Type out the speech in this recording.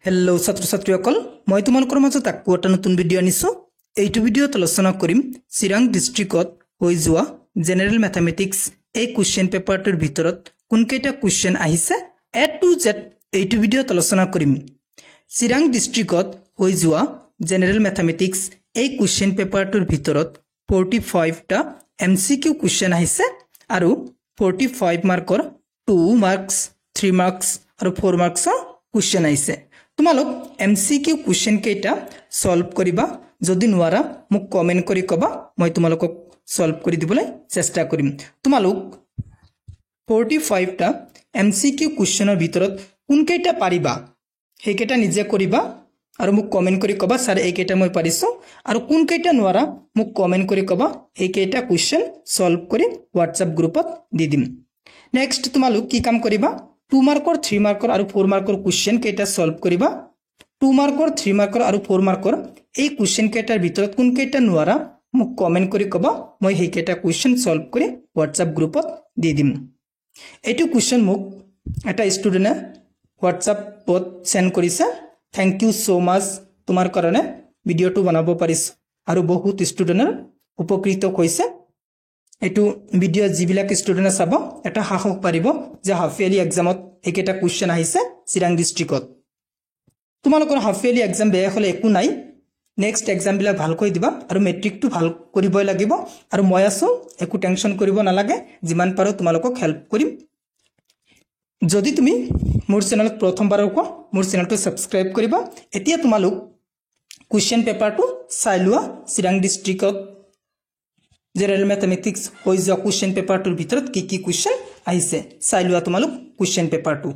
Hello' ছাত্ৰ ছাত্ৰীসকল মই তোমালোকৰ মাজত আকৌ এটা নতুন ভিডিঅ' আনিছোঁ। এইটো ভিডিঅ'ত আলোচনা কৰিম চিৰাং ডিষ্ট্ৰিক্টত হৈ যোৱা জেনেৰেল মেথামেটিক্স এই কুৱেশ্যন পেপাৰটোৰ ভিতৰত কোনকেইটা কুৱেশ্যন আহিছে এ টু জেড এইটো ভিডিঅ'ত আলোচনা কৰিম। চিৰাং ডিষ্ট্ৰিক্টত হৈ যোৱা জেনেৰেল মেথামেটিক্স এই কুৱেশ্যন পেপাৰটোৰ ভিতৰত 45টা MCQ কুৱেশ্যন আহিছে আৰু 45 মাৰ্কৰ 2 মাৰ্কছ 3 মাৰ্কছ আৰু 4 মাৰ্কছৰ কুৱেশ্যন আহিছে। তোমালোক MCQ কুৱেশ্যন কেইটা সলভ কৰিবা, যদি নোৱাৰা মোক কমেন্ট কৰি কবা, মই তোমালোকক সলভ কৰি দিবলৈ চেষ্টা কৰিম। তোমালোক 45টা MCQ কুৱেশ্যনৰ ভিতৰত কোন কেইটা পাৰিবা সেই কেইটা নিজে কৰিবা আৰু মোক কমেন্ট কৰি কবা স্যাৰ এই কেইটা মই পাৰিছো, আৰু কোন কেইটা নোৱাৰা মোক কমেন্ট কৰি কবা, এই কেইটা কুৱেশ্যন সলভ কৰি WhatsApp গ্ৰুপত দি দিম। নেক্সট তোমালোক কি কাম কৰিবা, 2 মাৰ্কৰ 3 মাৰ্কৰ আৰু 4 মাৰ্কৰ কুৱেশ্যন কেইটা সলভ কৰিবা। 2 মাৰ্কৰ 3 মাৰ্কৰ আৰু 4 মাৰ্কৰ এই কুৱেশ্যন কেইটাৰ ভিতৰত কোন কেইটা নোৱাৰা মোক কমেন্ট কৰি কবা, মই সেই কেইটা কুৱেশ্যন সলভ কৰি WhatsApp গ্ৰুপত দি দিম। এইটো কুৱেশ্যন মোক এটা ষ্টুডেণ্টে WhatsAppত সেন্ড কৰিছে। থ্যাংক ইউ সো মাচ, তোমাৰ কাৰণে ভিডিঅ'টো বনাব পাৰিছো আৰু বহুত ষ্টুডেণ্টৰ উপকৃত হৈছে। এইটো ভিডিঅ' যিবিলাক ষ্টুডেণ্টে চাব এটা সাহস পাৰিব যে হাফ ইয়াৰলি এক্সামত এইকেইটা কুৱেশ্যন আহিছে চিৰাং ডিষ্ট্ৰিক্টত। তোমালোকৰ হাফ ইয়াৰলি এক্সাম বেয়া হ'লে একো নাই, নেক্সট এক্সামবিলাক ভালকৈ দিবা আৰু মেট্ৰিকটো ভাল কৰিবই লাগিব, আৰু মই আছো, একো টেনশ্যন কৰিব নালাগে, যিমান পাৰো তোমালোকক হেল্প কৰিম। যদি তুমি মোৰ চেনেলত প্ৰথমবাৰৰ কোৱা মোৰ চেনেলটো ছাবস্ক্ৰাইব কৰিবা। এতিয়া তোমালোক কুৱেশ্যন পেপাৰটো চাই লোৱা, চিৰাং ডিষ্ট্ৰিক্টত জেনেৰেল মেথামেটিক্স হৈ যোৱা কুৱেশ্যন পেপাৰটোৰ ভিতৰত কি কি কুৱেশ্যন আহিছে চাই লোৱা তোমালোক কুৱেশ্যন পেপাৰটো।